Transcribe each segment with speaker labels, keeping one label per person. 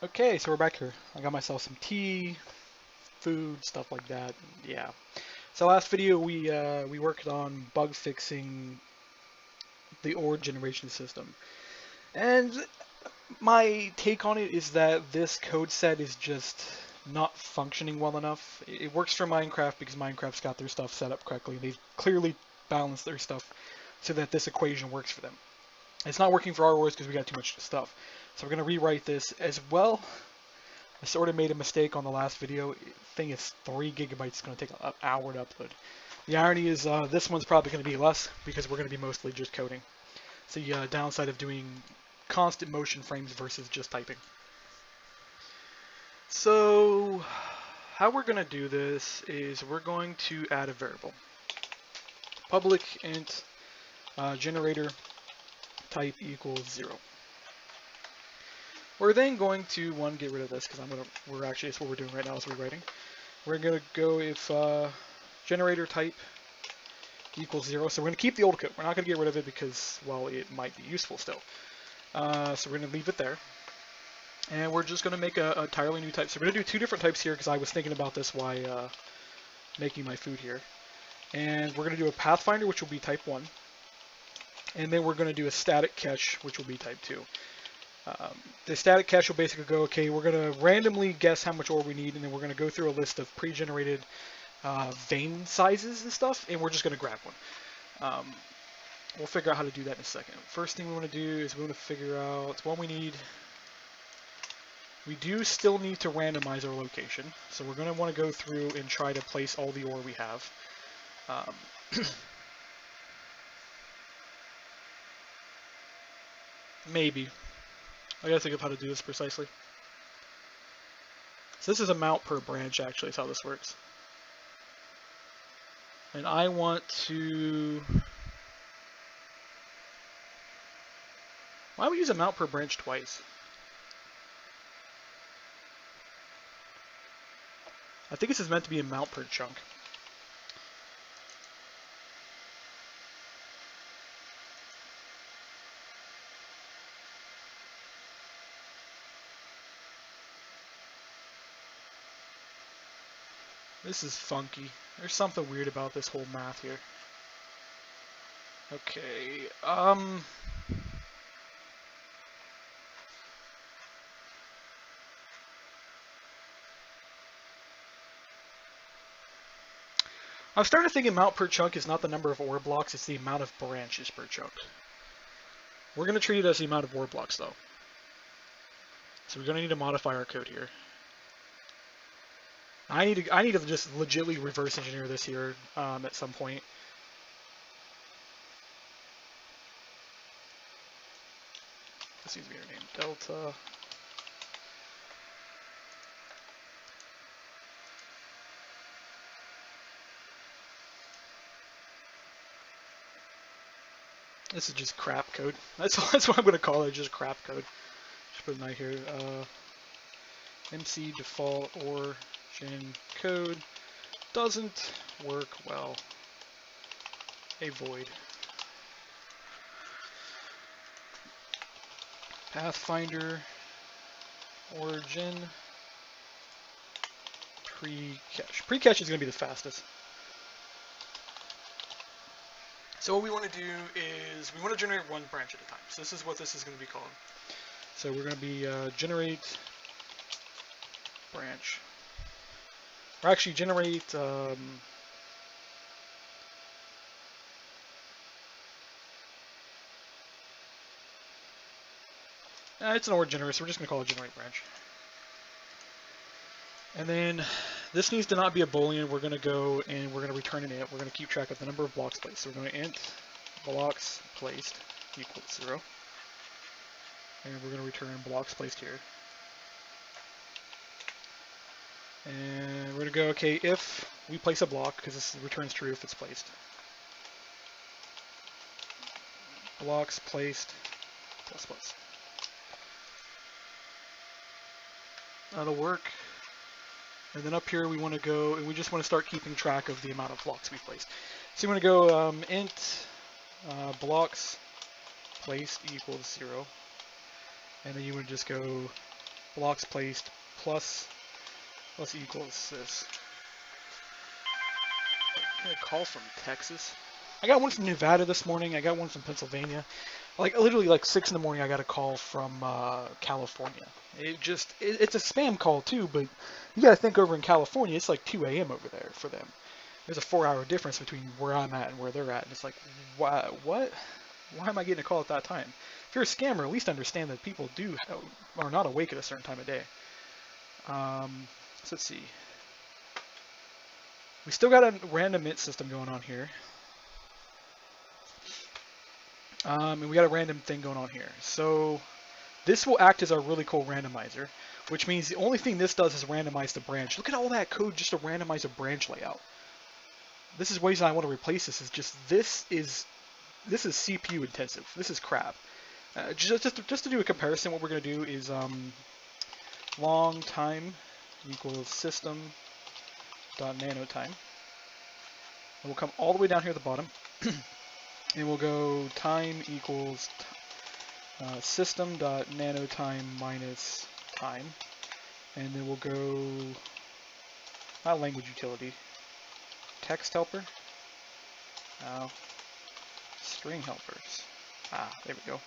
Speaker 1: Okay, so we're back here. I got myself some tea, food, stuff like that. Yeah. So last video we worked on bug fixing the ore generation system, and my take on it is that this code set is just not functioning well enough. It works for Minecraft because Minecraft's got their stuff set up correctly. They've clearly balanced their stuff so that this equation works for them. It's not working for our ores because we got too much stuff. So we're gonna rewrite this as well. I sort of made a mistake on the last video. Thing is 3 gigabytes. It's going to take an hour to upload. The irony is this one's probably going to be less because we're going to be mostly just coding. So the downside of doing constant motion frames versus just typing. So how we're going to do this is we're going to add a variable. Public int generator type equals 0. We're then going to get rid of this because that's what we're doing right now is rewriting. We're gonna go if generator type equals 0. So we're gonna keep the old code. We're not gonna get rid of it because, well, it might be useful still. So we're gonna leave it there, and we're just gonna make a entirely new type. So we're gonna do 2 different types here because I was thinking about this while making my food here. And we're gonna do a Pathfinder, which will be type 1, and then we're gonna do a static catch, which will be type 2. The static cache will basically go, okay, we're going to randomly guess how much ore we need, and then we're going to go through a list of pre-generated vein sizes and stuff, and we're just going to grab one. We'll figure out how to do that in a second. First thing we want to do is we want to figure out what we need. We do still need to randomize our location, so we're going to want to go through and try to place all the ore we have. Maybe. I gotta think of how to do this precisely. So this is amount per branch, actually, is how this works. And I want to... Why would we use amount per branch twice? I think this is meant to be amount per chunk. This is funky. There's something weird about this whole math here. Okay, I've started thinking amount per chunk is not the number of ore blocks, it's the amount of branches per chunk. We're going to treat it as the amount of ore blocks, though. So we're going to need to modify our code here. I need to just legitimately reverse engineer this here at some point. This needs to be renamed Delta. This is just crap code. That's what I'm going to call it, just crap code. Just put a note here. MC default origin code doesn't work well. A void. Pathfinder origin pre-cache. Pre-cache is going to be the fastest. So what we want to do is we want to generate 1 branch at a time. So this is what this is going to be called. So we're going to be generate branch. Or actually generate it's an ore generator, so we're just going to call it generate branch. And then this needs to not be a boolean. We're going to go and we're going to return an int. We're going to keep track of the number of blocks placed. So we're going to int blocks placed equals 0. And we're going to return blocks placed here. And we're going to go, okay, if we place a block, because this returns true if it's placed. Blocks placed plus plus. That'll work. And then up here we want to go, and we just want to start keeping track of the amount of blocks we placed. So we want to go int blocks placed equals 0. And then you would just go blocks placed plus equals this. I got a call from Texas. I got one from Nevada this morning. I got one from Pennsylvania. Like literally like 6 in the morning I got a call from California. It's a spam call too, but you gotta think over in California it's like 2 a.m. over there for them. There's a 4-hour difference between where I'm at and where they're at, and it's like, what? Why am I getting a call at that time? If you're a scammer, at least understand that people are not awake at a certain time of day. So let's see. We still got a random int system going on here. And we got a random thing going on here. So this will act as our really cool randomizer, which means the only thing this does is randomize the branch. Look at all that code just to randomize a branch layout. This is ways I want to replace this. Is just this is CPU intensive. This is crap. Just to do a comparison, what we're going to do is long time equals system.nanotime. And we'll come all the way down here at the bottom. And we'll go time equals system.nanotime minus time. And then we'll go, not language utility, text helper. String helpers. There we go.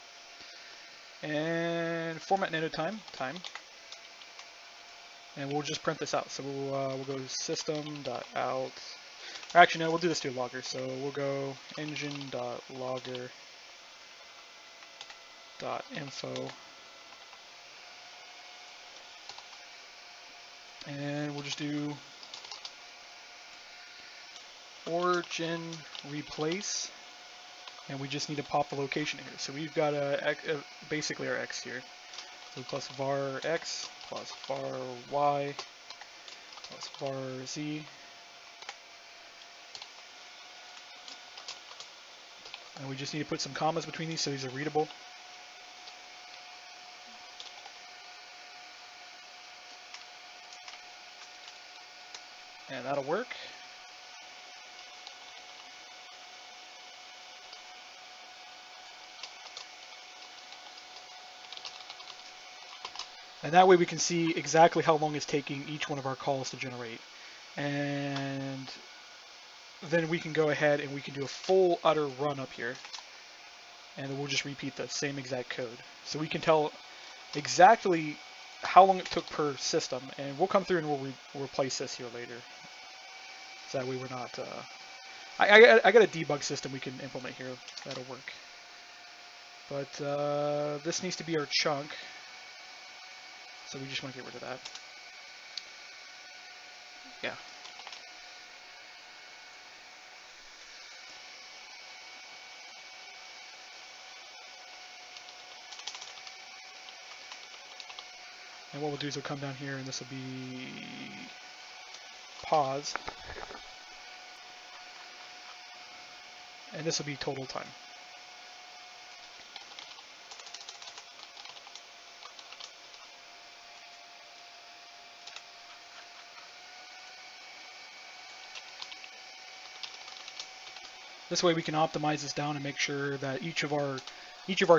Speaker 1: And format nanotime, time. And we'll just print this out. So we'll go system.out. Actually, no, we'll do this to a logger. So we'll go engine.logger.info. And we'll just do origin replace. And we just need to pop the location here. So we've got basically our x here. So plus var x plus var y plus var z. And we just need to put some commas between these so these are readable. And that'll work. And that way we can see exactly how long it's taking each one of our calls to generate. And then we can go ahead and we can do a full utter run up here. And then we'll just repeat the same exact code. So we can tell exactly how long it took per system. And we'll come through and we'll replace this here later. So that way we're not... I got a debug system we can implement here. That'll work. But this needs to be our chunk. So we just want to get rid of that. Yeah. And what we'll do is we'll come down here and this will be pause. And this will be total time. This way we can optimize this down and make sure that each of our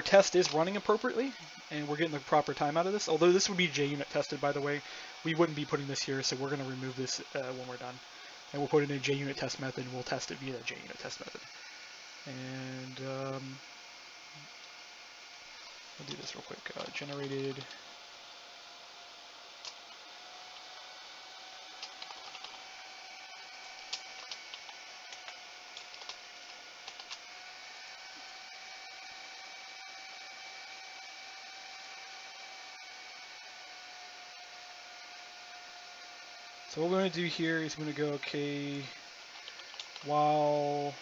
Speaker 1: tests is running appropriately and we're getting the proper time out of this. Although this would be JUnit tested, by the way, we wouldn't be putting this here, so we're going to remove this when we're done. And we'll put it in a JUnit test method and we'll test it via the JUnit test method. And I'll do this real quick. Generated. So what we're going to do here is we're going to go, okay, while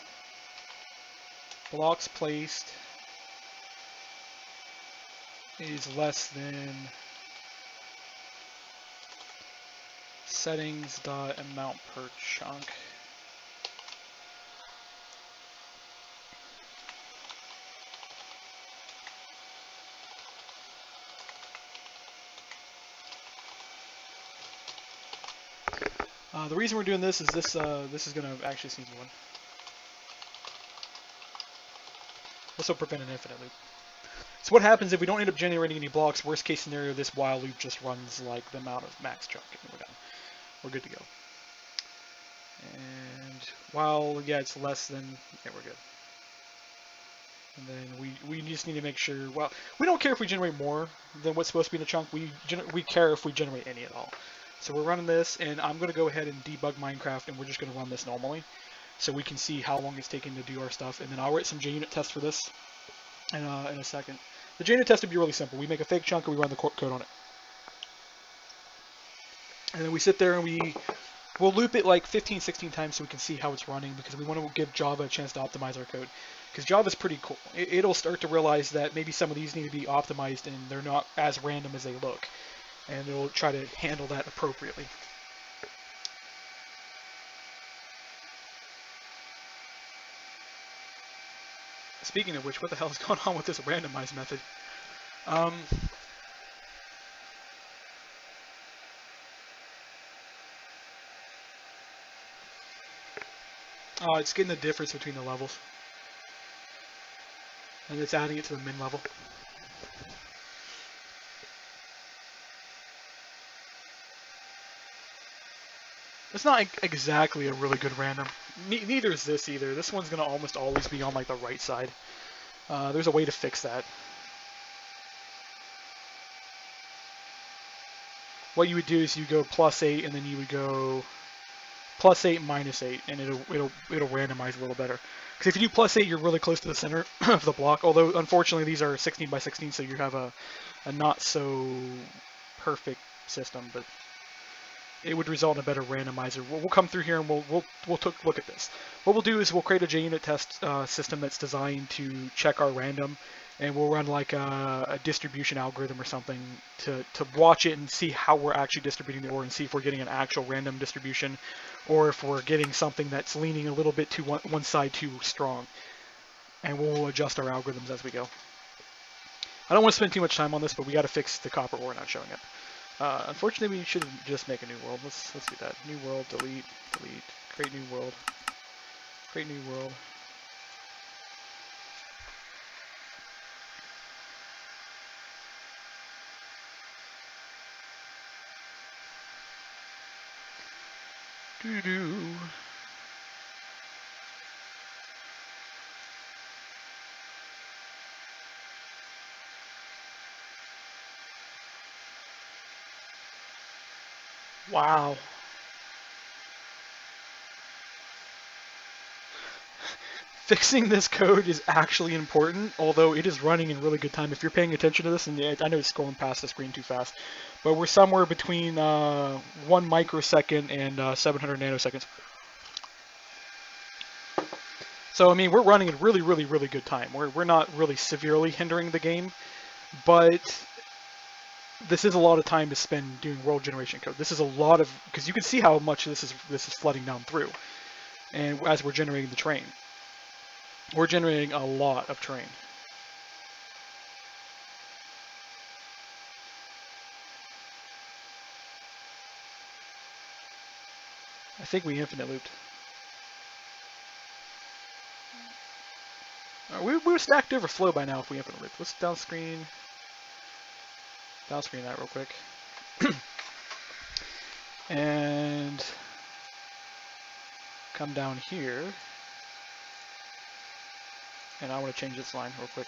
Speaker 1: blocks placed is less than settings.amount per chunk. The reason we're doing this is this is going to actually sneeze one. This will prevent an infinite loop. So what happens if we don't end up generating any blocks? Worst case scenario, this while loop just runs like the amount of max chunk, and we're done. We're good to go. And while, yeah, it's less than, yeah, we're good. And then we just need to make sure, well, we don't care if we generate more than what's supposed to be in the chunk. We care if we generate any at all. So we're running this, and I'm going to go ahead and debug Minecraft, and we're just going to run this normally, so we can see how long it's taking to do our stuff. And then I'll write some JUnit tests for this in a second. The JUnit test would be really simple. We make a fake chunk, and we run the code on it. And then we sit there, and we'll loop it like 15, 16 times so we can see how it's running, because we want to give Java a chance to optimize our code. Because Java's pretty cool. It'll start to realize that maybe some of these need to be optimized and they're not as random as they look. And it'll try to handle that appropriately. Speaking of which, what the hell is going on with this randomize method? Oh, it's getting the difference between the levels. And it's adding it to the min level. It's not exactly a really good random. Neither is this either. This one's going to almost always be on like the right side. There's a way to fix that. What you would do is you go +8 and then you would go +8 -8, and it'll randomize a little better. Because if you do +8, you're really close to the center of the block. Although unfortunately these are 16 by 16, so you have a not so perfect system, but it would result in a better randomizer. We'll come through here and we'll look at this. What we'll do is we'll create a JUnit test system that's designed to check our random, and we'll run like a distribution algorithm or something to watch it and see how we're actually distributing the ore and see if we're getting an actual random distribution or if we're getting something that's leaning a little bit to one side too strong. And we'll adjust our algorithms as we go. I don't want to spend too much time on this, but we got to fix the copper ore not showing up. Unfortunately, we should just make a new world. Let's do that. New world, delete, create new world, create new world. Doo-doo. Wow. Fixing this code is actually important, although it is running in really good time. If you're paying attention to this, and I know it's scrolling past the screen too fast, but we're somewhere between 1 microsecond and 700 nanoseconds. So, I mean, we're running in really, really, really good time. We're not really severely hindering the game, but this is a lot of time to spend doing world generation code. This is a lot of, because you can see how much this is flooding down through, and as we're generating the terrain. We're generating a lot of terrain. I think we infinite looped. We would stacked overflow by now if we infinite looped. Let's downscreen that real quick. And come down here. And I want to change this line real quick.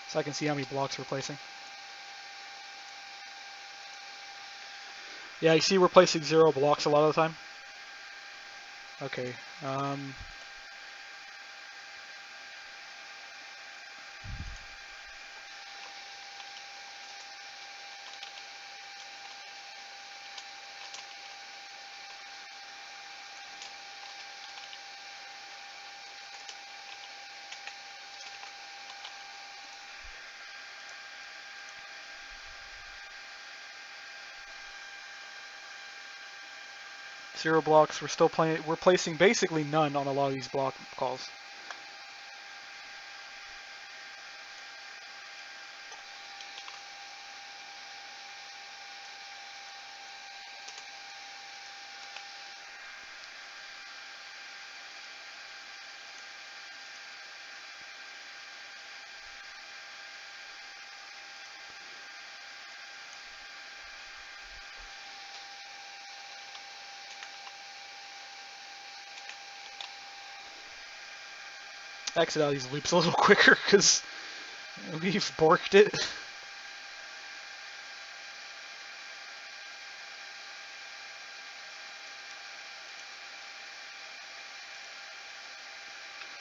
Speaker 1: So I can see how many blocks we're placing. Yeah, you see we're placing 0 blocks a lot of the time. Okay. Zero blocks. We're still playing. We're placing basically none on a lot of these block calls. exit out of these loops a little quicker because we've borked it.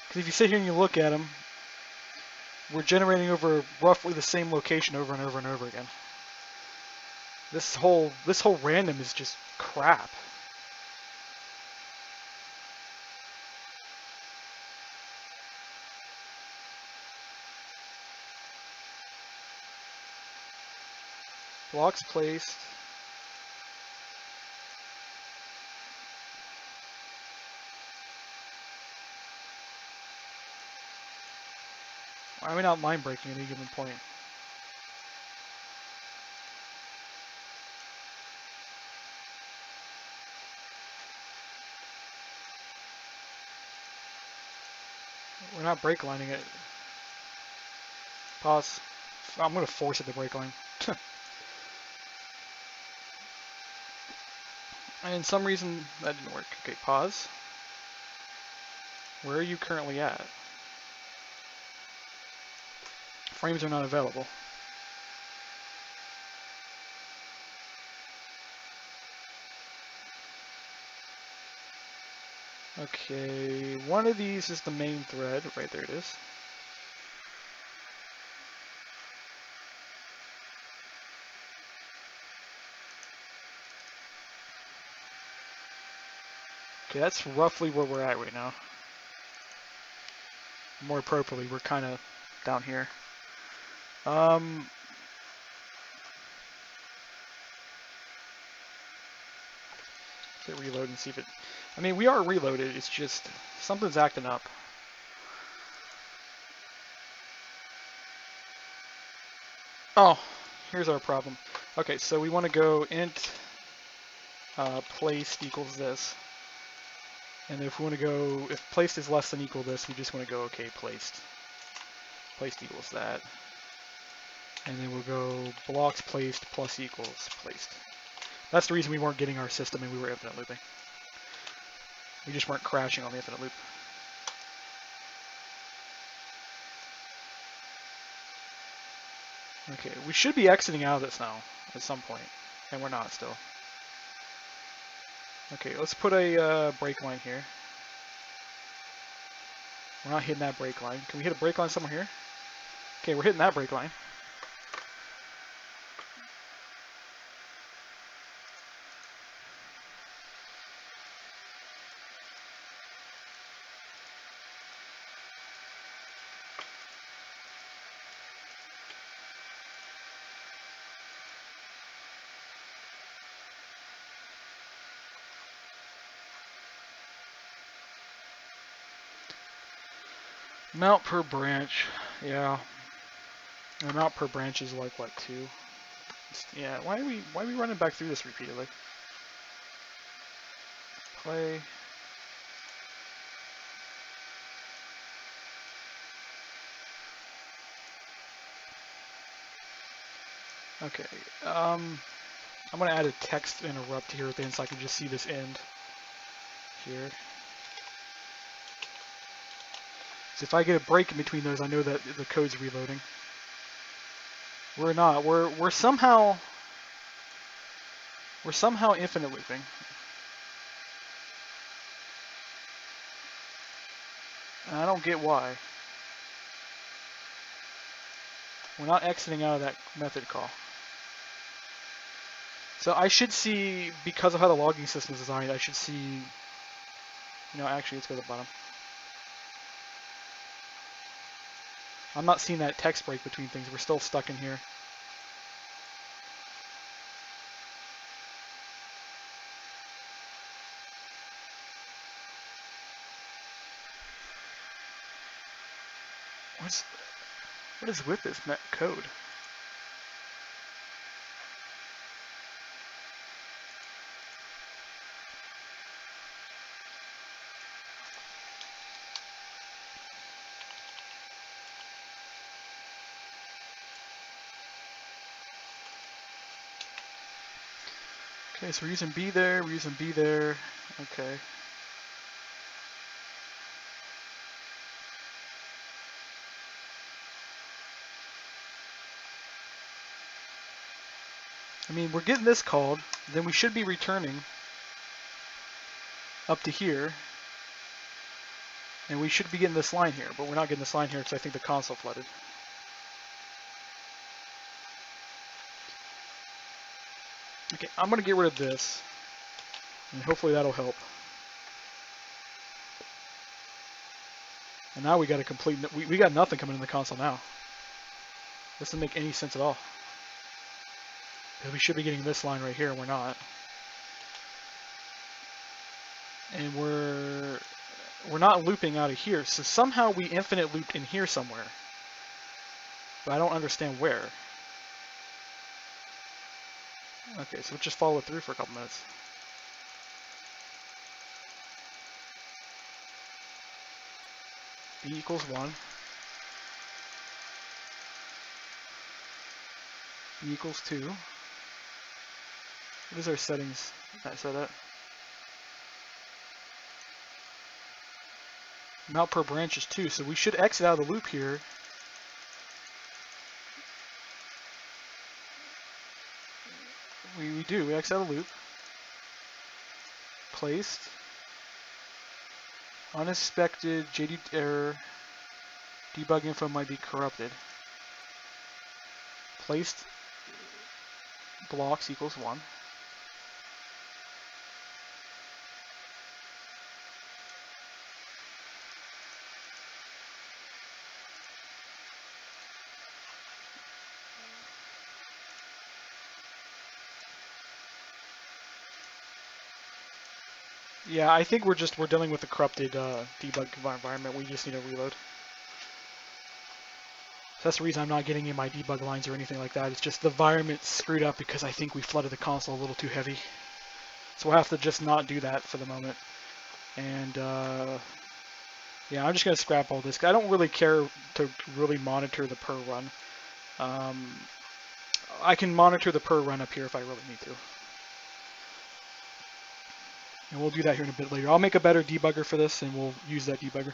Speaker 1: Because if you sit here and you look at them, we're generating over roughly the same location over and over and over again. This whole random is just crap. Blocks placed. Why am I not line breaking at any given point? We're not break lining it. Pause. I'm gonna force it to break line. And some reason that didn't work. Okay, pause. Where are you currently at? Frames are not available. Okay, one of these is the main thread. Right there it is. Okay, that's roughly where we're at right now. More appropriately, we're kind of down here. Let's reload and see if it... I mean, we are reloaded, it's just something's acting up. Oh, here's our problem. Okay, so we want to go int placed equals this. And if we want to go, if placed is less than equal this, we just want to go, okay, placed. Placed equals that. And then we'll go blocks placed plus equals placed. That's the reason we weren't getting our system and we were infinite looping. We just weren't crashing on the infinite loop. Okay, we should be exiting out of this now at some point, and we're not still. Okay, let's put a break line here. We're not hitting that break line. Can we hit a break line somewhere here? Okay, we're hitting that break line. Amount per branch, yeah. The amount per branch is like what, 2? Yeah, why are we running back through this repeatedly? Play. Okay, I'm gonna add a text interrupt here at the end so I can just see this end here. So if I get a break in between those, I know that the code's reloading. We're not. We're somehow infinite looping. And I don't get why. We're not exiting out of that method call. So I should see, because of how the logging system is designed, I should see, actually let's go to the bottom. I'm not seeing that text break between things. We're still stuck in here. What is with this code? Okay, so we're using B there, we're using B there. Okay. I mean, we're getting this called, then we should be returning up to here, and we should be getting this line here, but we're not getting this line here because I think the console flooded. Okay, I'm going to get rid of this, and hopefully that'll help. And now we got a complete, we got nothing coming in the console now. This doesn't make any sense at all. Because we should be getting this line right here, and we're not. And we're not looping out of here, so somehow we infinite looped in here somewhere. But I don't understand where. Okay, so we'll just follow it through for a couple minutes. B equals 1. B equals 2. What is our settings? Did I set that? Amount per branch is 2, so we should exit out of the loop here. We do. We exit out of the loop. Placed. Unexpected JD error. Debug info might be corrupted. Placed blocks equals 1. Yeah, I think we're dealing with a corrupted debug environment. We just need to reload. So that's the reason I'm not getting in my debug lines or anything like that. It's just the environment screwed up because I think we flooded the console a little too heavy. So we'll have to just not do that for the moment. And yeah, I'm just going to scrap all this. I don't really care to really monitor the per run. I can monitor the per run up here if I really need to. And we'll do that here in a bit later. I'll make a better debugger for this, and we'll use that debugger.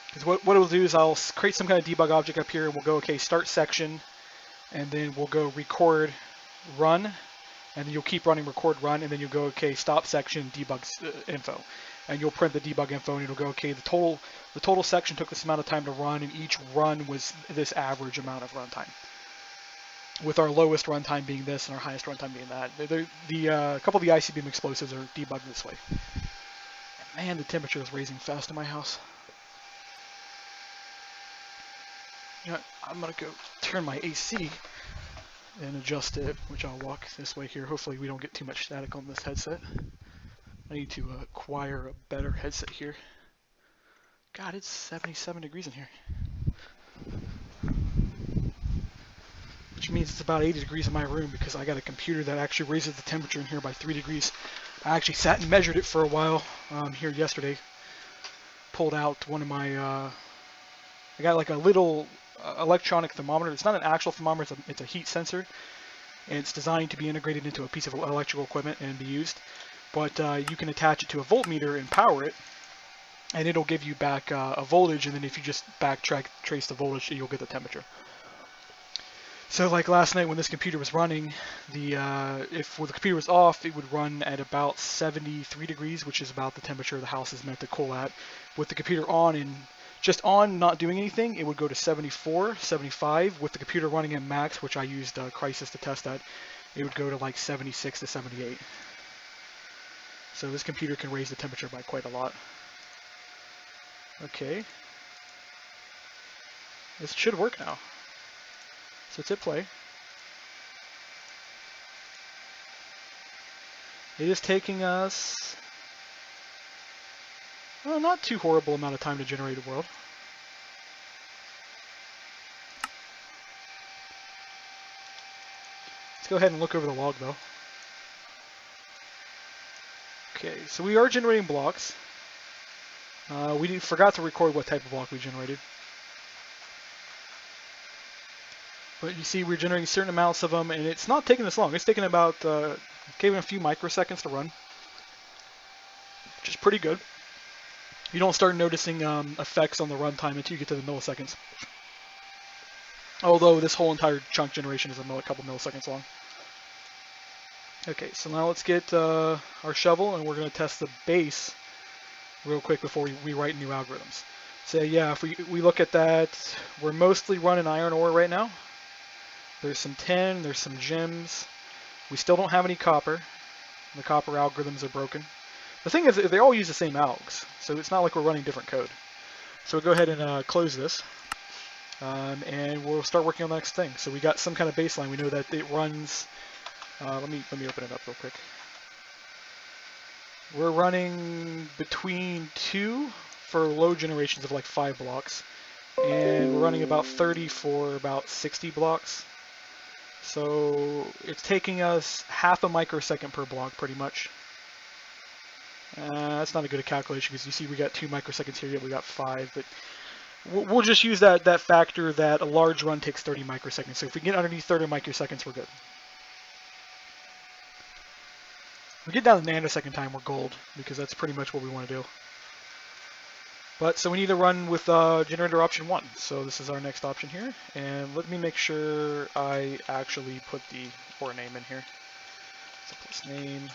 Speaker 1: Because what it'll do is I'll create some kind of debug object up here, and we'll go, okay, start section, and then we'll go record, run, and then you'll keep running record, run, and then you'll go, okay, stop section, debug info. And you'll print the debug info, and it'll go, okay, the total section took this amount of time to run, and each run was this average amount of runtime, with our lowest runtime being this and our highest runtime being that. A couple of the IC beam explosives are debugged this way. And man, the temperature is raising fast in my house. You know what? I'm going to go turn my AC and adjust it, which I'll walk this way here. Hopefully we don't get too much static on this headset. I need to acquire a better headset here. God, it's 77 degrees in here. Which means it's about 80 degrees in my room because I got a computer that actually raises the temperature in here by 3 degrees. I actually sat and measured it for a while here yesterday. Pulled out one of my, I got like a little electronic thermometer. It's not an actual thermometer, it's a heat sensor. And it's designed to be integrated into a piece of electrical equipment and be used. But you can attach it to a voltmeter and power it. And it'll give you back a voltage, and then if you just trace the voltage, you'll get the temperature. So like last night when this computer was running, if the computer was off, it would run at about 73 degrees, which is about the temperature the house is meant to cool at. With the computer on and just on, not doing anything, it would go to 74, 75. With the computer running at max, which I used Crisis to test that, it would go to like 76 to 78. So this computer can raise the temperature by quite a lot. Okay. This should work now. So let's hit play. It is taking us, well, not too horrible amount of time to generate a world. Let's go ahead and look over the log though. Okay, so we are generating blocks. We forgot to record what type of block we generated. But you see we're generating certain amounts of them, and it's not taking this long. It's taking about, giving a few microseconds to run, which is pretty good. You don't start noticing effects on the runtime until you get to the milliseconds. Although this whole entire chunk generation is a couple milliseconds long. Okay, so now let's get our shovel, and we're going to test the base real quick before we write new algorithms. So yeah, if we look at that, we're mostly running iron ore right now. There's some tin, there's some gems. We still don't have any copper. The copper algorithms are broken. The thing is, they all use the same algs, so it's not like we're running different code. So we'll go ahead and close this, and we'll start working on the next thing. So we got some kind of baseline. We know that it runs. Let me open it up real quick. We're running between 2 for low generations of like 5 blocks, and we're running about 30 for about 60 blocks. So it's taking us half a microsecond per block, pretty much. That's not a good calculation because you see we got 2 microseconds here, yet we got 5. But we'll just use that factor that a large run takes 30 microseconds. So if we get underneath 30 microseconds, we're good. If we get down to nanosecond time, we're gold because that's pretty much what we want to do. But so we need to run with generator option 1. So this is our next option here, and let me make sure I actually put the ore name in here. So plus name.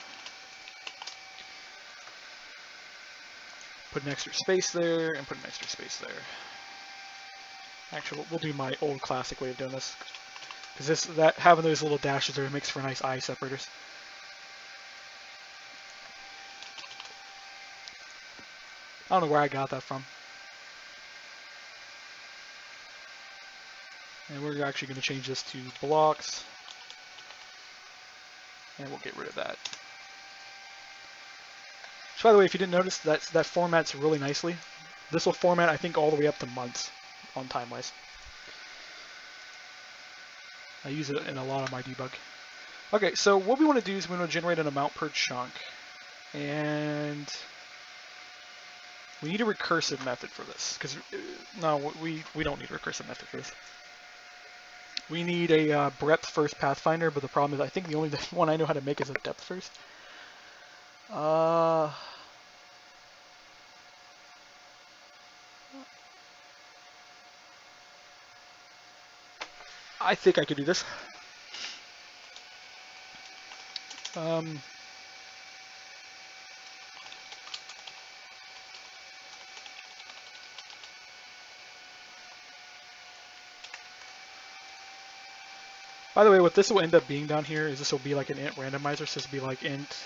Speaker 1: Put an extra space there, and put an extra space there. Actually, we'll do my old classic way of doing this, because having those little dashes there makes for nice eye separators. I don't know where I got that from. And we're actually going to change this to blocks, and we'll get rid of that. So by the way, if you didn't notice, that formats really nicely. This will format, I think, all the way up to months on time-wise. I use it in a lot of my debug. Okay, so what we want to do is we want to generate an amount per chunk, and we need a recursive method for this, because no, we don't need a recursive method for this. We need a breadth first Pathfinder, but the problem is I think the only one I know how to make is a depth first. I think I could do this. By the way, what this will end up being down here is this will be like an int randomizer. So this will be like int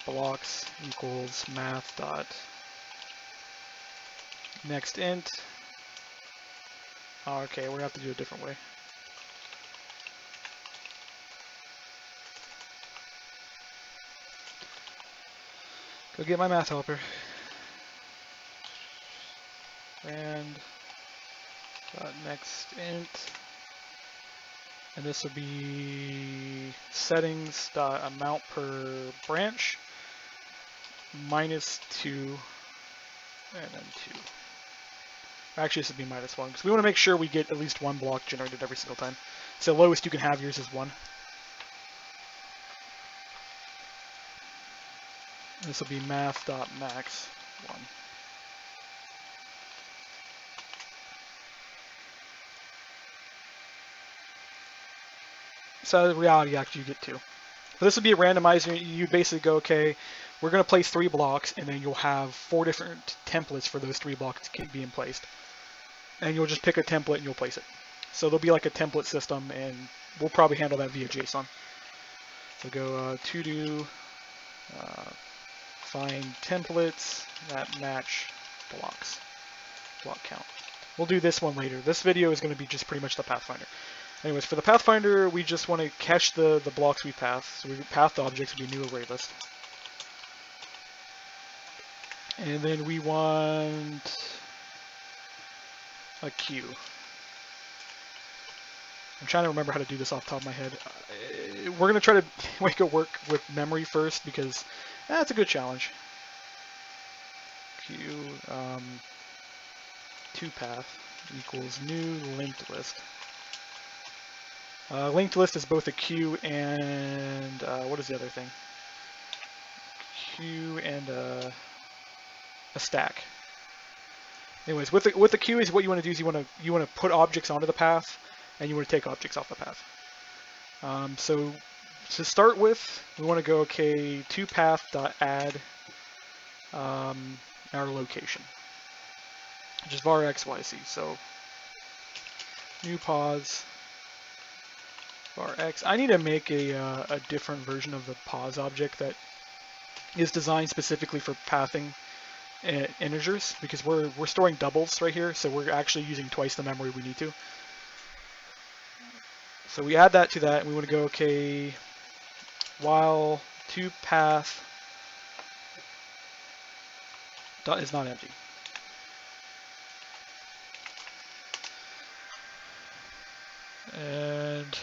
Speaker 1: blocks equals math dot next int. Oh, okay, we're gonna have to do it a different way. Go get my math helper. And next int, and this will be settings dot amount per branch -2 and then 2. Actually, this would be -1 because we want to make sure we get at least 1 block generated every single time. So lowest you can have yours is 1. And this will be math.max 1. So in reality, actually, you get 2. But this would be a randomizer. You basically go, okay, we're going to place 3 blocks, and then you'll have 4 different templates for those 3 blocks being placed. And you'll just pick a template and you'll place it. So there'll be like a template system, and we'll probably handle that via JSON. So go to do find templates that match blocks, block count. We'll do this one later. This video is going to be just pretty much the Pathfinder. Anyways, for the Pathfinder, we just want to cache the blocks we path. So we path the objects will be new array list. And then we want a queue. I'm trying to remember how to do this off the top of my head. We're going to try to make it work with memory first because that's a good challenge. Queue toPath equals new linked list. Linked list is both a queue and what is the other thing? Queue and a stack. Anyways, with the queue is what you want to do is you want to put objects onto the path, and you want to take objects off the path. So to start with, we want to go okay toPath.add our location, which is var xyz. So new pause var x. I need to make a different version of the pause object that is designed specifically for pathing integers, because we're storing doubles right here, so we're actually using twice the memory we need to. So we add that to that, and we want to go okay while toPath is not empty. And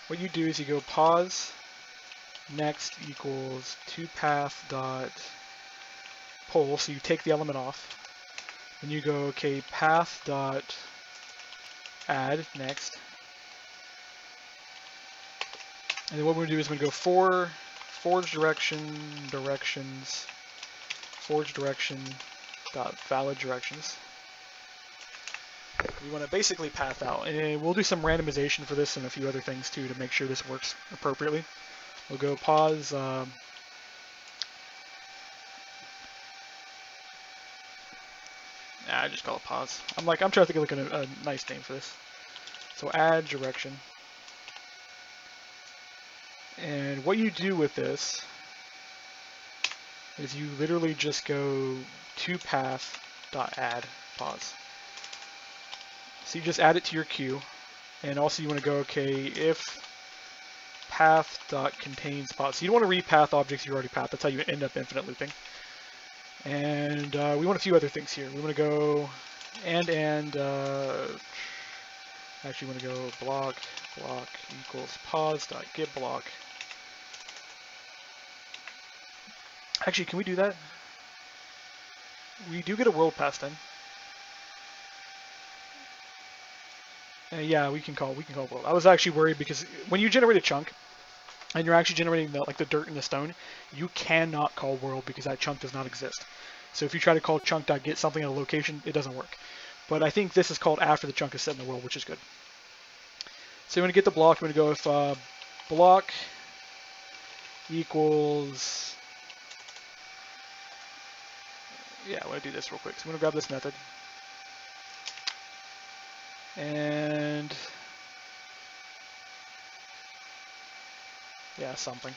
Speaker 1: what you do is you go pause next equals toPath.pull, so you take the element off. Then you go okay path.add next. And then what we're going to do is we're going to go forge directions, forge direction dot valid directions. We want to basically path out, and we'll do some randomization for this and a few other things too to make sure this works appropriately. We'll go pause. I just call it pause. I'm trying to think of a nice name for this. So add direction. And what you do with this is you literally just go toPath.add pause. So you just add it to your queue, and also you want to go okay if path.contains pause. So you don't want to repath objects you already pathed. That's how you end up infinite looping. And we want a few other things here. We want to go actually want to go block equals pause.getBlock. Actually, can we do that? We do get a world passed in. Yeah, we can call world. I was actually worried because when you generate a chunk and you're actually generating the dirt and the stone, you cannot call world because that chunk does not exist. So if you try to call chunk.get something at a location, it doesn't work. But I think this is called after the chunk is set in the world, which is good. So you want to get the block. You want to go if block equals, yeah, I want to do this real quick. So I'm going to grab this method. And yeah, something.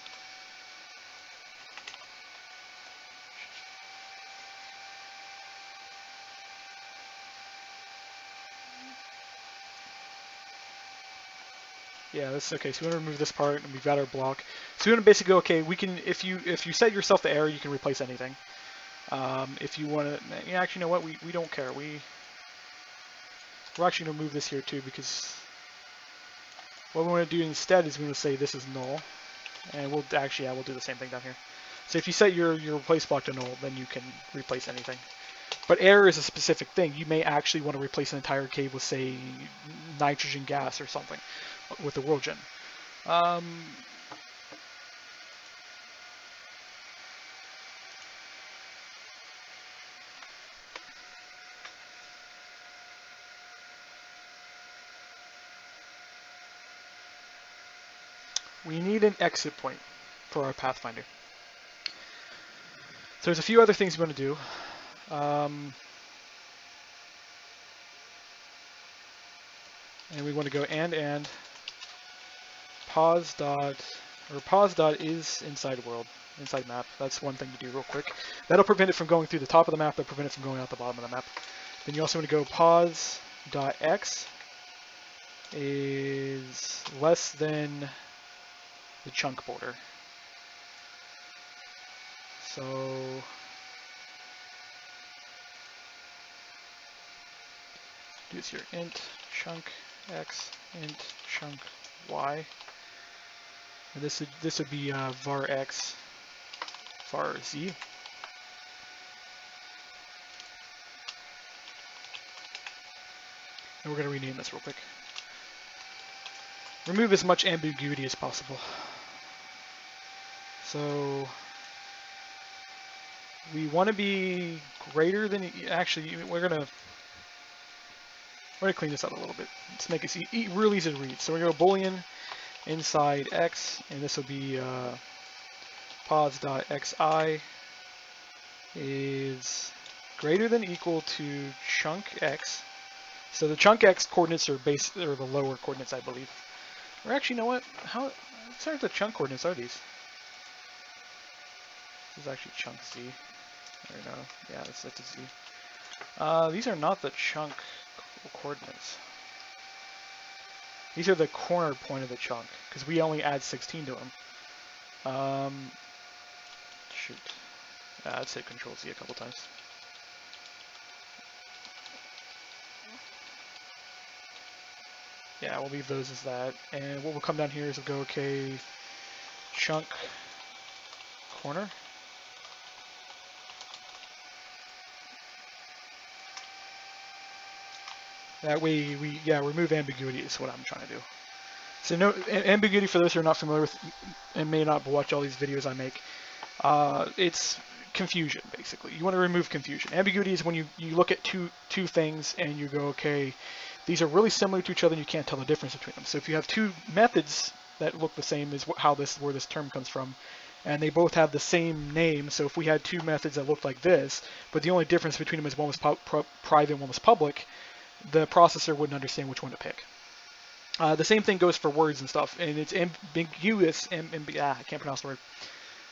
Speaker 1: Yeah, this is okay. So we want to remove this part, and we've got our block. So we want to basically go, okay, we can, if you set yourself the error, you can replace anything. If you want to, yeah, actually, you know what? We don't care. We're actually going to move this here too, because what we want to do instead is we're going to say this is null, and we'll actually, yeah, we'll do the same thing down here. So if you set your replace block to null, then you can replace anything. But error is a specific thing. You may actually want to replace an entire cave with, say, nitrogen gas or something with the world gen. We need an exit point for our Pathfinder. So there's a few other things we want to do. And we want to go and pause dot is inside world, inside map. That's one thing to do real quick. That'll prevent it from going through the top of the map. That'll prevent it from going out the bottom of the map. Then you also want to go pause dot x is less than the chunk border. So do this here, int chunk x, int chunk y, and this would be var x, var z. And we're going to rename this real quick. Remove as much ambiguity as possible. So we want to be greater than, actually, we're gonna clean this up a little bit. Let's make it real easy to read. So we're gonna go boolean inside x, and this will be pods.xi is greater than equal to chunk x. So the chunk x coordinates are the lower coordinates, I believe. Or actually, you know what? What are the chunk coordinates are these? This is actually chunk z. Or no, yeah, that's a z. These are not the chunk coordinates. These are the corner point of the chunk, because we only add 16 to them. Shoot. I'd say Control Z a couple times. Yeah, we'll leave those as that. And what will come down here is we'll go, okay, chunk corner. That way we remove ambiguity is what I'm trying to do. So no ambiguity, for those who are not familiar with and may not watch all these videos I make, it's confusion, basically. You want to remove confusion. Ambiguity is when you look at two things and you go, okay, these are really similar to each other and you can't tell the difference between them. So if you have two methods that look the same is where this term comes from, and they both have the same name. So if we had two methods that looked like this, but the only difference between them is one was private and one was public, the processor wouldn't understand which one to pick. The same thing goes for words and stuff, and it's ambiguous, I can't pronounce the word,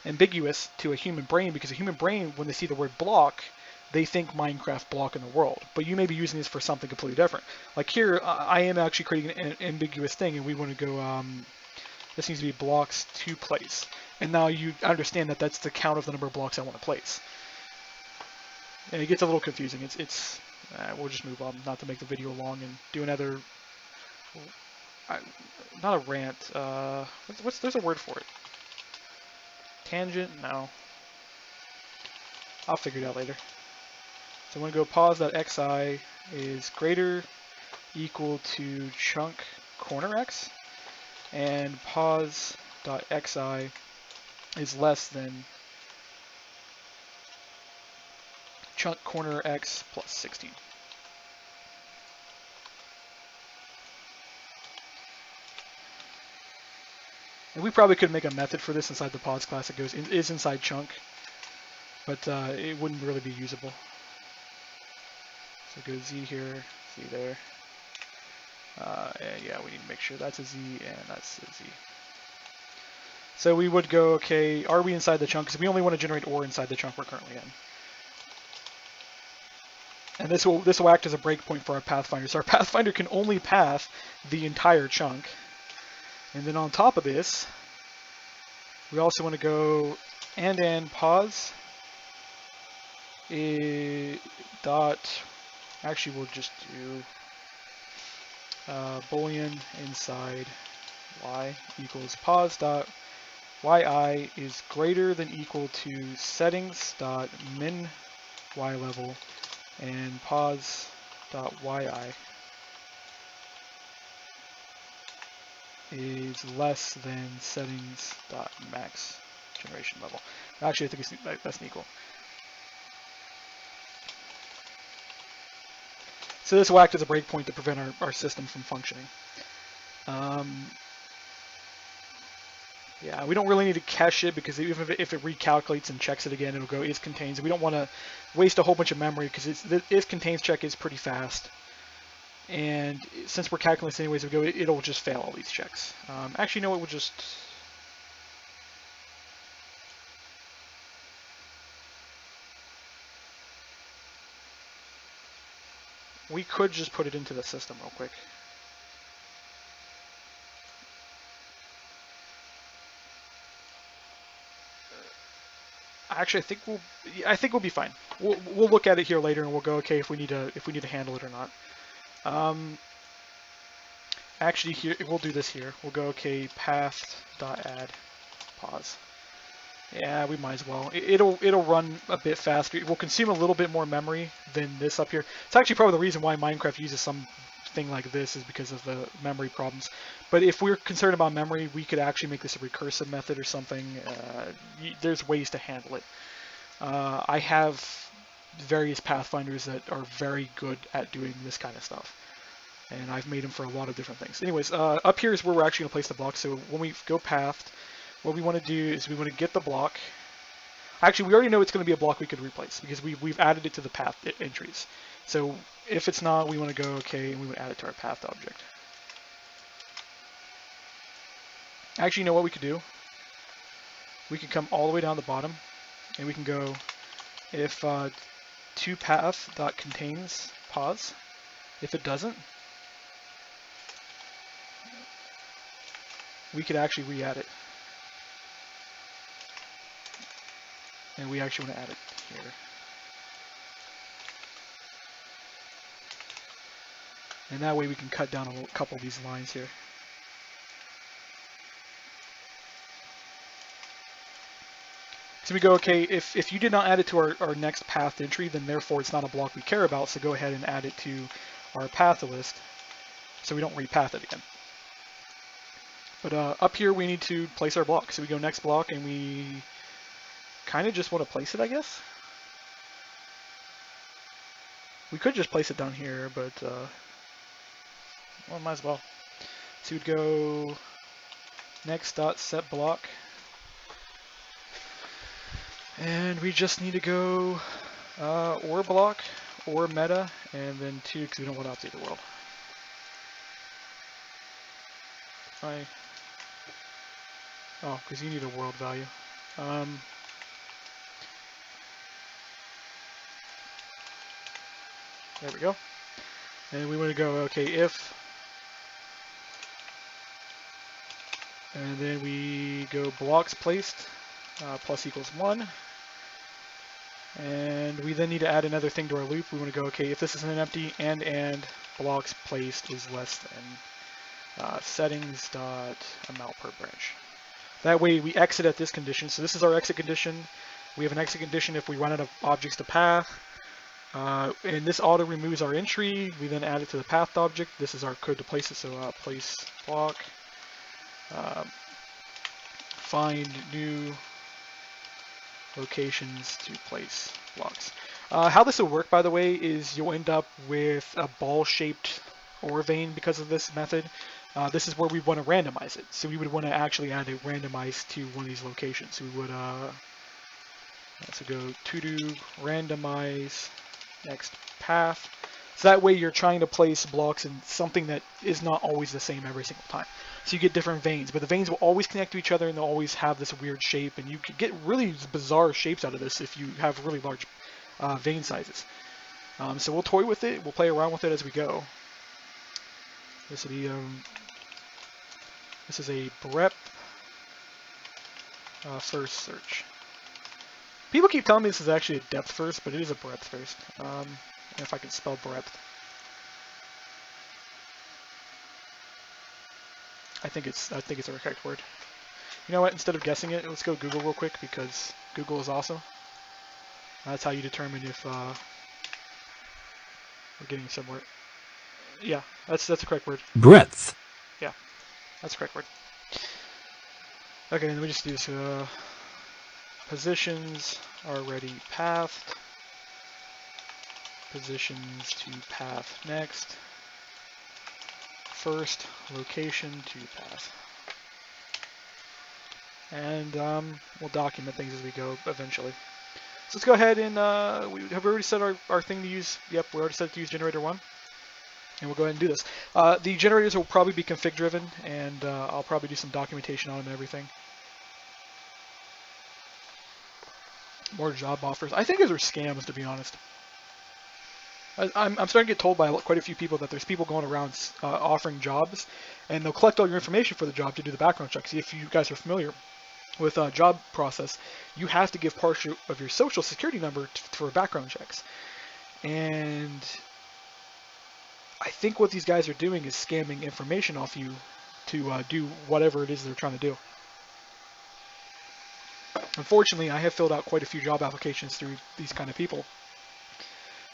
Speaker 1: ambiguous to a human brain, because a human brain, when they see the word block, they think Minecraft block in the world, but you may be using this for something completely different. Like here, I am actually creating an ambiguous thing, and we want to go, this needs to be blocks to place. And now you understand that that's the count of the number of blocks I want to place. And it gets a little confusing. We'll just move on, not to make the video long, and do another, not a rant, there's a word for it. Tangent? No. I'll figure it out later. So I'm going to go pos.xi is greater equal to chunk corner x, and pos.xi is less than chunk corner x plus 16. And we probably could make a method for this inside the pods class that is inside chunk, but it wouldn't really be usable. So go z here, z there. And yeah, we need to make sure that's a z and that's a z. So we would go, okay, are we inside the chunk? Because we only want to generate ore inside the chunk we're currently in. And this will act as a breakpoint for our Pathfinder. So our Pathfinder can only path the entire chunk. And then on top of this, we also want to go and pos actually we'll just do boolean inside y equals pos dot yi is greater than equal to settings dot min y level, and pos dot yi is less than settings dot max generation level. Actually, I think that's an equal. So this will act as a breakpoint to prevent our system from functioning. Yeah, we don't really need to cache it, because even if it recalculates and checks it again, it'll go is contains. We don't want to waste a whole bunch of memory, because the is contains check is pretty fast. And since we're calculating this anyways, it'll just fail all these checks. Actually, you know what? We could just put it into the system real quick. Actually, I think we'll be fine. We'll look at it here later, and we'll go, okay, if we need to handle it or not. Actually, here we'll do this here. We'll go, okay, path.add pause. Yeah, we might as well. It'll run a bit faster. It will consume a little bit more memory than this up here. It's actually probably the reason why Minecraft uses something like this, is because of the memory problems. But if we're concerned about memory, we could actually make this a recursive method or something. There's ways to handle it. I have various Pathfinders that are very good at doing this kind of stuff. And I've made them for a lot of different things. Anyways, up here is where we're actually going to place the block. So when we go pathed, what we want to do is we want to get the block. Actually, we already know it's going to be a block we could replace because we've added it to the path entries. So if it's not, we want to go okay, and we would add it to our path object. Actually, you know what we could do? We can come all the way down the bottom, and we can go if toPath.contains pause. If it doesn't, we could actually re-add it. And we actually want to add it here. And that way we can cut down a couple of these lines here. So we go, okay, if you did not add it to our next path entry, then therefore it's not a block we care about, so go ahead and add it to our path list so we don't repath it again. But up here we need to place our block. So we go next block and we kind of just want to place it, I guess. We could just place it down here, but well, might as well. So we'd go next dot set block, and we just need to go or block or meta, and then 2 because we don't want to update the world. Oh, because you need a world value. There we go. And we want to go, okay, if, and then we go blocks placed plus equals 1. And we then need to add another thing to our loop. We want to go, okay, if this is an empty and blocks placed is less than settings dot amount per branch. That way we exit at this condition. So this is our exit condition. We have an exit condition if we run out of objects to path. And this auto removes our entry. We then add it to the path object. This is our code to place it. So place block, find new locations to place blocks. How this will work, by the way, is you'll end up with a ball-shaped ore vein because of this method. This is where we want to randomize it. So we would want to actually add a randomize to one of these locations. So we would so go to do randomize next path. So that way you're trying to place blocks in something that is not always the same every single time. So you get different veins, but the veins will always connect to each other and they'll always have this weird shape, and you could get really bizarre shapes out of this if you have really large vein sizes. So we'll toy with it, we'll play around with it as we go. This will be this is a breadth first search. People keep telling me this is actually a depth first, but it is a breadth first. If I can spell breadth. I think it's the correct word. You know what? Instead of guessing it, let's go Google real quick because Google is awesome. That's how you determine if we're getting somewhere. Yeah, that's the correct word.
Speaker 2: Breadth.
Speaker 1: Yeah, that's the correct word. Okay, let me just use positions already pathed. Positions to path next. First location to path. And we'll document things as we go eventually. So let's go ahead and we have already set our thing to use. Yep, we already set it to use generator 1. And we'll go ahead and do this. The generators will probably be config driven, and I'll probably do some documentation on them and everything. More job offers. I think those are scams, to be honest. I'm starting to get told by quite a few people that there's people going around offering jobs, and they'll collect all your information for the job to do the background checks. If you guys are familiar with job process, you have to give part of your social security number for background checks. And I think what these guys are doing is scamming information off you to do whatever it is they're trying to do. Unfortunately, I have filled out quite a few job applications through these kind of people.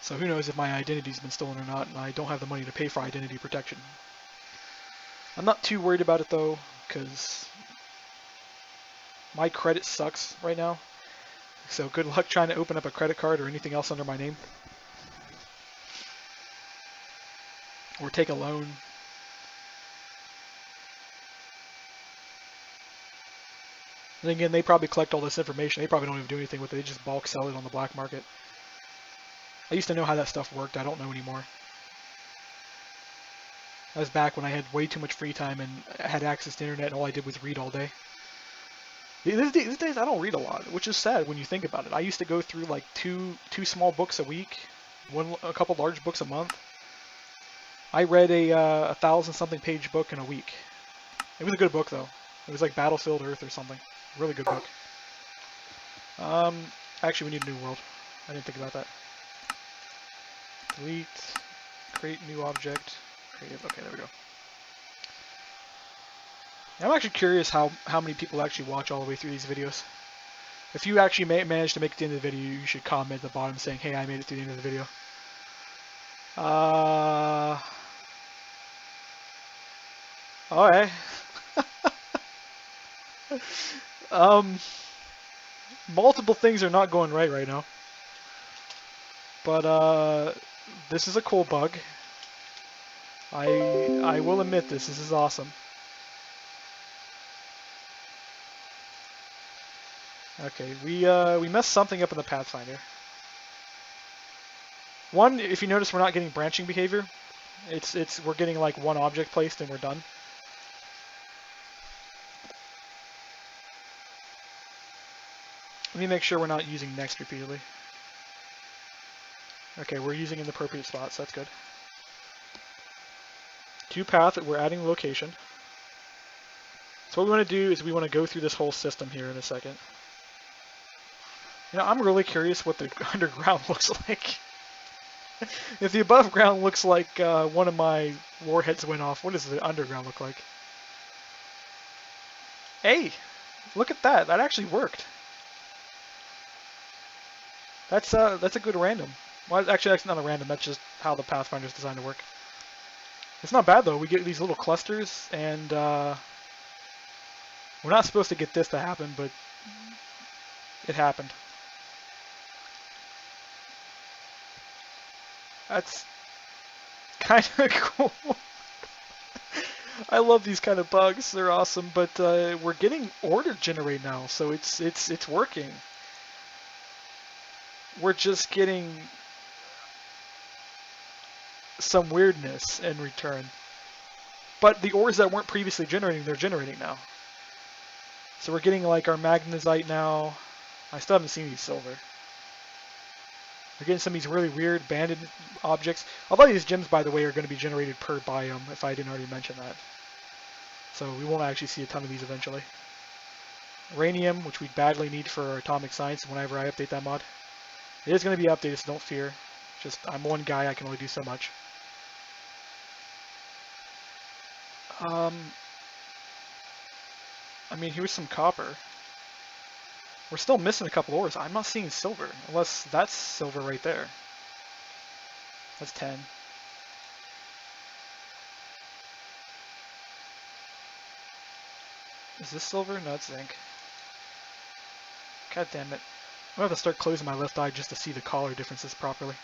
Speaker 1: So who knows if my identity's been stolen or not, and I don't have the money to pay for identity protection. I'm not too worried about it though, because my credit sucks right now. So good luck trying to open up a credit card or anything else under my name. Or take a loan. And again, they probably collect all this information. They probably don't even do anything with it. They just bulk sell it on the black market. I used to know how that stuff worked. I don't know anymore. That was back when I had way too much free time and I had access to internet and all I did was read all day. These days I don't read a lot, which is sad when you think about it. I used to go through like two small books a week, a couple large books a month. I read a 1,000-something page book in a week. It was a good book though. It was like Battlefield Earth or something. Really good book. Actually, we need a new world. I didn't think about that. Delete, create new object, creative. Okay, there we go. I'm actually curious how many people actually watch all the way through these videos. If you actually manage to make it to the end of the video, you should comment at the bottom saying, hey, I made it to the end of the video. Alright. Multiple things are not going right now. But, this is a cool bug. I will admit this is awesome. Okay, we messed something up in the Pathfinder. One, if you notice, we're not getting branching behavior. We're getting like one object placed and we're done. Let me make sure we're not using next repeatedly. Okay, we're using in the appropriate spots, that's good. To path, we're adding location. So what we want to do is we want to go through this whole system here in a second. You know, I'm really curious what the underground looks like. If the above ground looks like one of my warheads went off, what does the underground look like? Hey, look at that. That actually worked. That's a good random. Well, actually, that's not a random. That's just how the Pathfinder is designed to work. It's not bad though. We get these little clusters, and we're not supposed to get this to happen, but it happened. That's kind of cool. I love these kind of bugs. They're awesome, but we're getting order generate now, so it's working. We're just getting some weirdness in return. But the ores that weren't previously generating, they're generating now. So we're getting like our magnesite now. I still haven't seen any silver. We're getting some of these really weird banded objects. A lot of these gems, by the way, are going to be generated per biome, if I didn't already mention that. So we won't actually see a ton of these eventually. Uranium, which we badly need for our atomic science whenever I update that mod. It is going to be updated, so don't fear. Just, I'm one guy, I can only do so much. I mean, here's some copper. We're still missing a couple ores. I'm not seeing silver, unless that's silver right there. That's 10. Is this silver? No, it's zinc. God damn it. I'm gonna have to start closing my left eye just to see the color differences properly.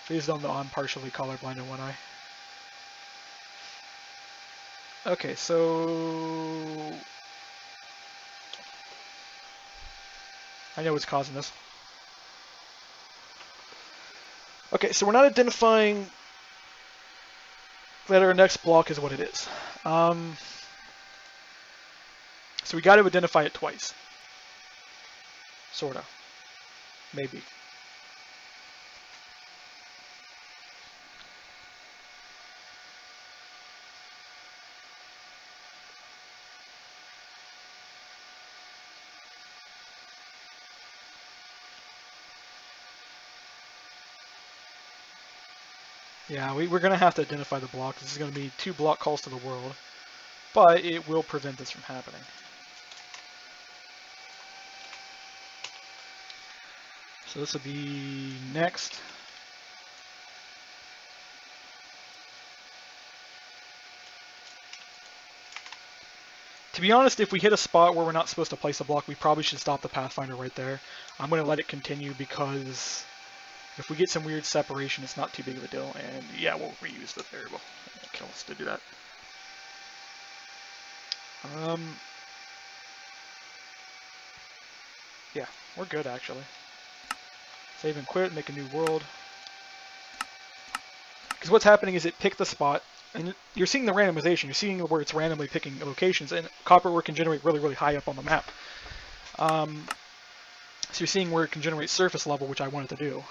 Speaker 1: Please don't know I'm partially colorblind in one eye. Okay, so I know what's causing this. Okay, so we're not identifying that our next block is what it is. So we got to identify it twice. Sorta. Maybe. Yeah, we're going to have to identify the block. This is going to be 2 block calls to the world, but it will prevent this from happening. So this will be next. To be honest, if we hit a spot where we're not supposed to place a block, we probably should stop the Pathfinder right there. I'm going to let it continue because if we get some weird separation, it's not too big of a deal. And yeah, we'll reuse the variable. It kills us to do that. Yeah, we're good actually. Save and quit, make a new world. Because what's happening is it picked the spot, and you're seeing the randomization. You're seeing where it's randomly picking locations, and copperwork can generate really, really high up on the map. So you're seeing where it can generate surface level, which I wanted to do.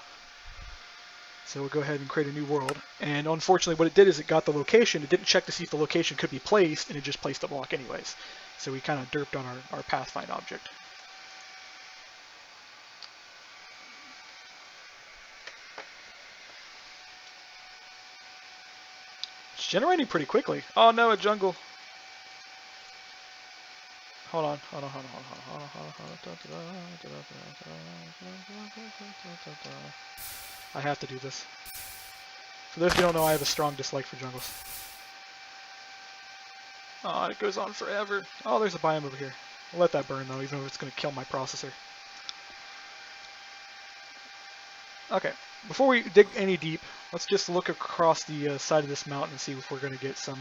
Speaker 1: So we'll go ahead and create a new world. And unfortunately, what it did is it got the location. It didn't check to see if the location could be placed, and it just placed the block anyways. So we kind of derped on our Pathfind object. It's generating pretty quickly. Oh no, a jungle. Hold on. I have to do this. For those who don't know, I have a strong dislike for jungles. Oh, it goes on forever. Oh, there's a biome over here. I'll let that burn though, even though it's going to kill my processor. Okay, before we dig any deep, let's just look across the side of this mountain and see if we're going to get some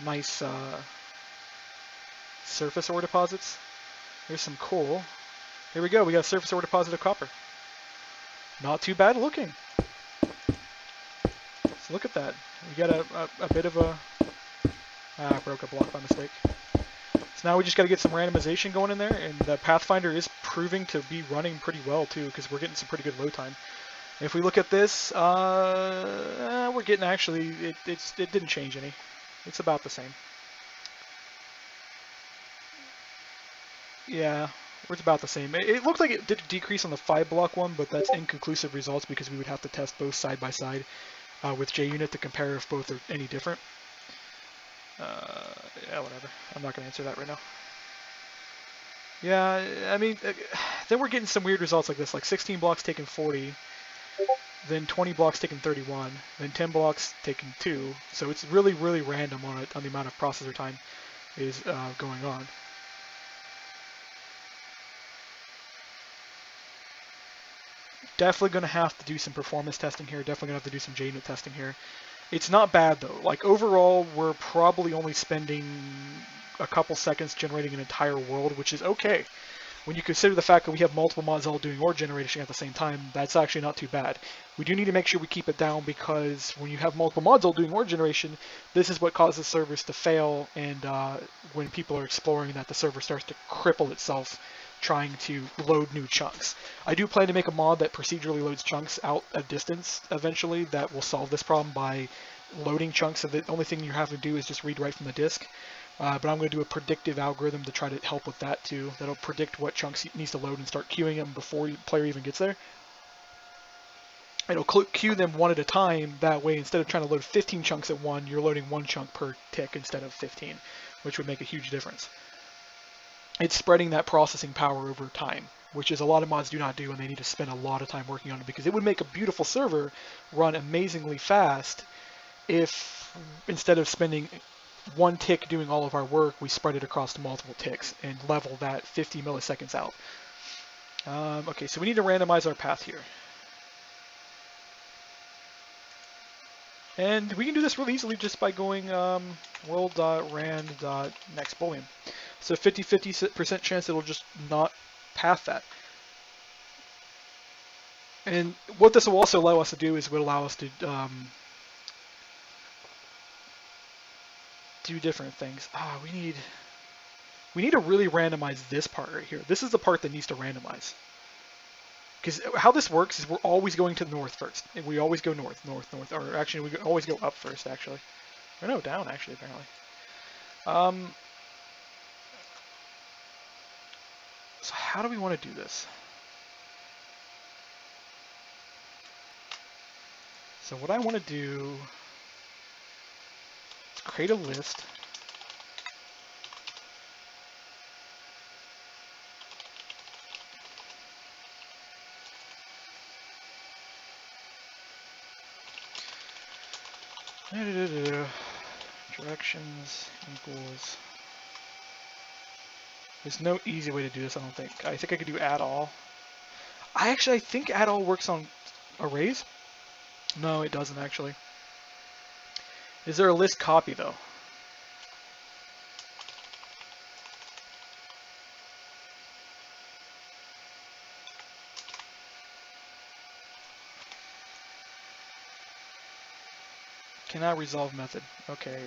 Speaker 1: nice surface ore deposits. Here's some coal. Here we go, we got a surface ore deposit of copper. Not too bad looking. So look at that. We got a bit of a... I broke a block by mistake. So now we just got to get some randomization going in there, and the Pathfinder is proving to be running pretty well too, because we're getting some pretty good load time. And if we look at this, we're getting actually, it didn't change any. It's about the same. Yeah, it's about the same. It looked like it did decrease on the 5-block one, but that's inconclusive results because we would have to test both side by side with JUnit to compare if both are any different. Yeah, whatever. I'm not going to answer that right now. Yeah, I mean, then we're getting some weird results like this, like 16 blocks taking 40, then 20 blocks taking 31, then 10 blocks taking 2. So it's really, really random on the amount of processor time is going on. Definitely going to have to do some performance testing here. Definitely going to have to do some JUnit testing here. It's not bad though. Like overall, we're probably only spending a couple seconds generating an entire world, which is okay. When you consider the fact that we have multiple mods all doing ore generation at the same time, that's actually not too bad. We do need to make sure we keep it down because when you have multiple mods all doing ore generation, this is what causes servers to fail, and when people are exploring that, the server starts to cripple itself trying to load new chunks. I do plan to make a mod that procedurally loads chunks out a distance eventually that will solve this problem by loading chunks, so the only thing you have to do is just read right from the disk. But I'm going to do a predictive algorithm to try to help with that too. That'll predict what chunks it needs to load and start queuing them before the player even gets there. It'll queue them one at a time. That way, instead of trying to load 15 chunks at one, you're loading one chunk per tick instead of 15, which would make a huge difference. It's spreading that processing power over time, which is a lot of mods do not do, and they need to spend a lot of time working on it because it would make a beautiful server run amazingly fast if instead of spending one tick doing all of our work, we spread it across multiple ticks and level that 50 milliseconds out. Okay, so we need to randomize our path here. And we can do this really easily just by going world.rand.nextBoolean. So 50% chance it'll just not path that. And what this will also allow us to do is it would allow us to do different things. We need to really randomize this part right here. This is the part that needs to randomize. Because how this works is we're always going to the north first. And we always go north. Or actually, we always go up first, actually. Or no, down, actually, apparently. So how do we want to do this? So what I want to do is create a list. Directions equals There's no easy way to do this, I don't think. I think I could do add all. I think add all works on arrays. No, it doesn't actually. Is there a list copy though? Cannot resolve method. Okay,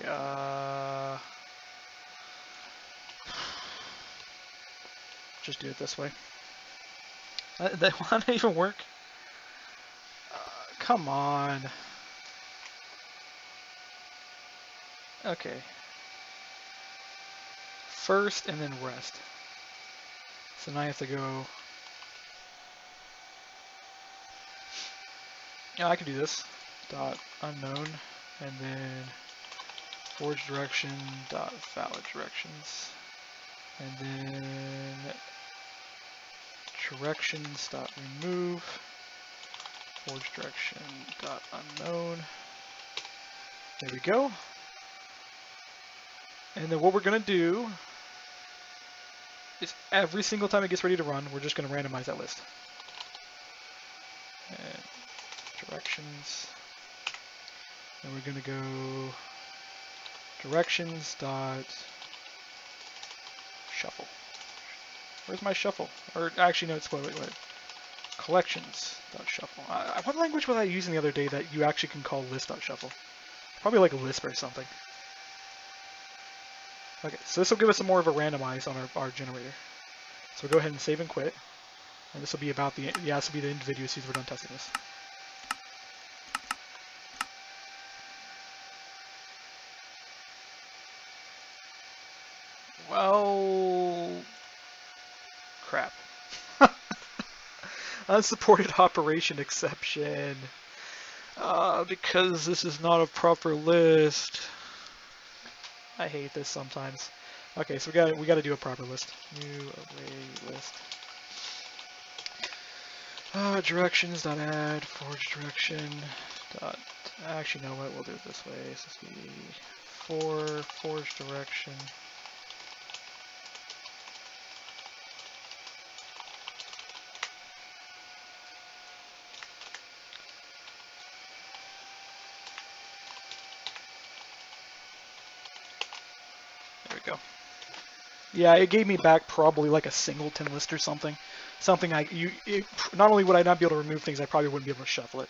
Speaker 1: just do it this way. That will not even work. Come on. Okay. First and then rest. So now I have to go. Yeah, I can do this. Dot unknown, and then forge direction dot valid directions, and then directions dot remove forge direction dot unknown. There we go. And then what we're gonna do is every single time it gets ready to run, we're just gonna randomize that list. And directions. And we're gonna go directions dot shuffle. Where's my shuffle? Or actually, no, it's wait. Collections dot shuffle. What language was I using the other day that you actually can call list dot shuffle? Probably like a Lisp or something. Okay, so this will give us more of a randomize on our generator. So we'll go ahead and save and quit. And this will be about the this will be the end video since we're done testing this. Well, crap. Unsupported operation exception. Because this is not a proper list. I hate this sometimes. Okay, so we got to do a proper list. New array list. Directions dot add forge direction dot. Actually, no, what we'll do it this way. So this will be for forge direction. There we go. Yeah, it gave me back probably like a singleton list or something. Something not only would I not be able to remove things, I probably wouldn't be able to shuffle it.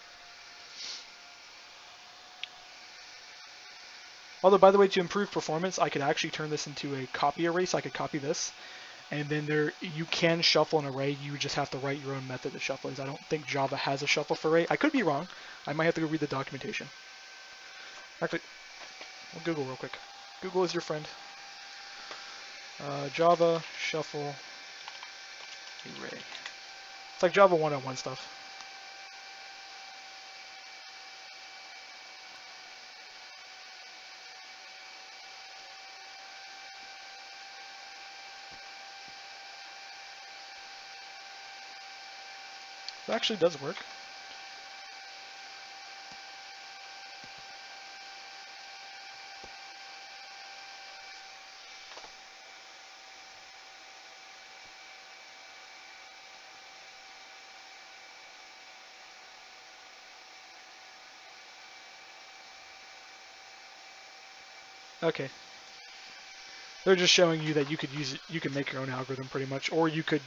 Speaker 1: Although, by the way, to improve performance, I could actually turn this into a copy array, so I could copy this, and then you can shuffle an array. You just have to write your own method to shuffle it. I don't think Java has a shuffle for array. I could be wrong. I might have to go read the documentation. Actually, we'll Google real quick. Google is your friend. Java shuffle array. It's like Java 101 stuff. It actually does work. Okay. They're just showing you that you could use it, you can make your own algorithm pretty much, or you could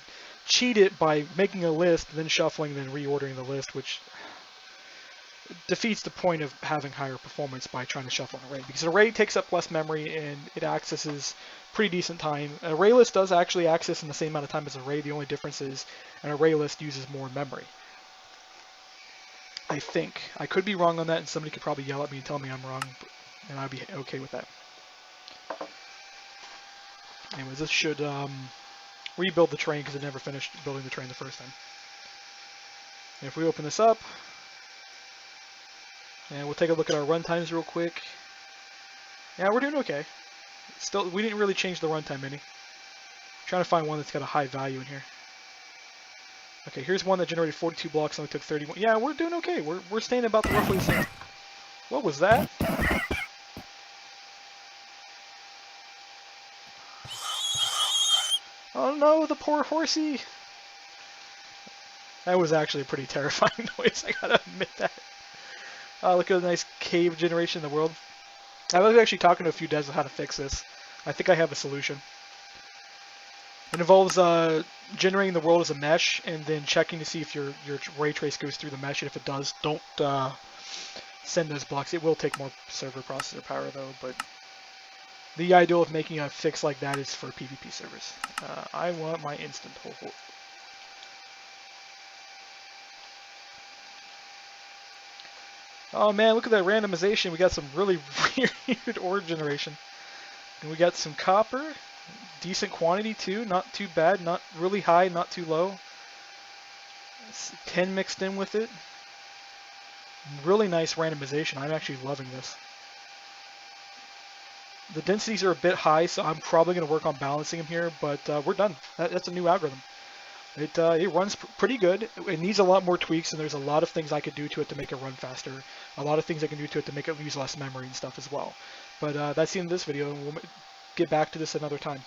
Speaker 1: cheat it by making a list, then shuffling, then reordering the list, which defeats the point of having higher performance by trying to shuffle an array, because an array takes up less memory and it accesses pretty decent time. An array list does actually access in the same amount of time as an array. The only difference is an array list uses more memory. I think. I could be wrong on that, and somebody could probably yell at me and tell me I'm wrong, and I'd be okay with that. Anyways, this should rebuild the train because it never finished building the train the first time. And if we open this up, and we'll take a look at our runtimes real quick. Yeah, we're doing okay. Still, we didn't really change the runtime any. Trying to find one that's got a high value in here. Okay, here's one that generated 42 blocks and only took 31. Yeah, we're doing okay. We're staying about roughly the same. What was that? Oh no, the poor horsey! That was actually a pretty terrifying noise, I gotta admit that. Look at the nice cave generation in the world. I was actually talking to a few devs on how to fix this. I think I have a solution. It involves generating the world as a mesh and then checking to see if your ray trace goes through the mesh, and if it does, don't send those blocks. It will take more server processor power though, but the idea of making a fix like that is for PvP servers. I want my instant hold. Oh man, look at that randomization. We got some really weird ore generation. And we got some copper. Decent quantity too, not too bad, not really high, not too low. 10 mixed in with it. Really nice randomization. I'm actually loving this. The densities are a bit high, so I'm probably going to work on balancing them here, but we're done. That's a new algorithm. It runs pretty good. It needs a lot more tweaks, and there's a lot of things I could do to it to make it run faster. A lot of things I can do to it to make it use less memory and stuff as well. But that's the end of this video, and we'll get back to this another time.